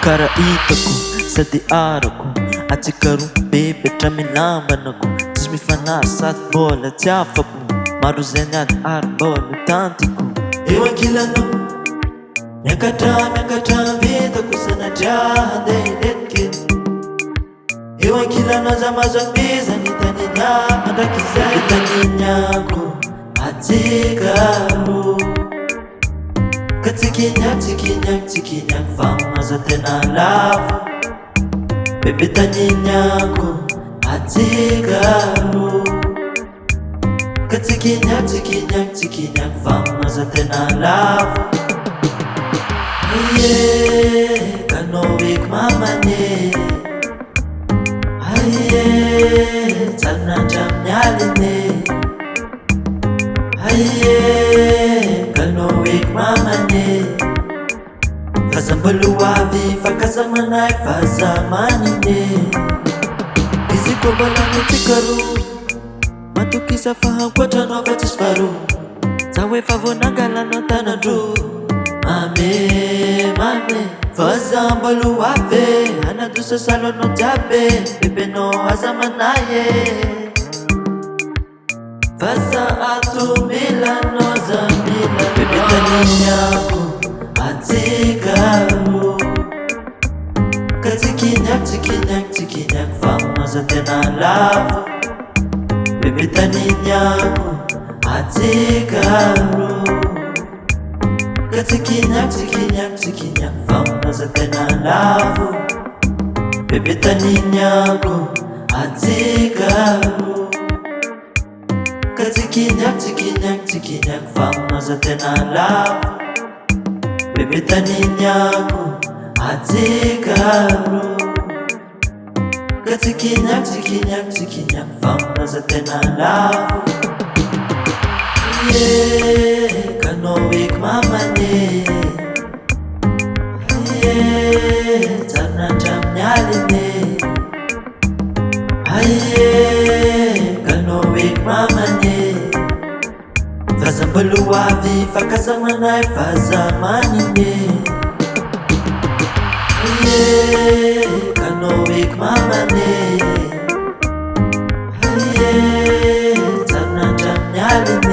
kara itako sady arako atsikaroa bebe hatraminamanako tsisy mifanarsaky mbola tsy afako maro zay niady ary mbola tantiko eo ankilanao miakatra vitako sanatria handeha hinetika eo ankilanao za mazo ambizany taniny amandraky izay taniniako atsikaro ka tsikinyak fa maza tena lavo bebe taniniako atsikaro ka tsikinyak fa maza tena lavo aye kanoiko mamane aye tsanatra amin'ny aline aye kanoiko mamane fazambaloavy fakasamanay fazamanine izy koa mbalano tsikaro matokisa fahankoatranao fa tsisy faro za hoe fa vonangalanao tanandro mame fazambaloavy anadosa salonao jiabe bebenao azamanaye faza atomilanao zamila bebe taniniako atsikaro ka tsikinyak fa maza tena lavo bebe taniniako atsikaro ka tsikinyak fa maza tena lavo bebe taniniako atsikaro ka tsikinyak fa maza tena lavo bebe taniniako atsikaro ka tsikinyak fa maza tena lavo aye kanoiko mamane aye tsanatra amin'ny aline aye kanoiko mamane fazambaloavy fakasamanay fazamanine aye kanoiko mamane aye tsanatra amin'ny aline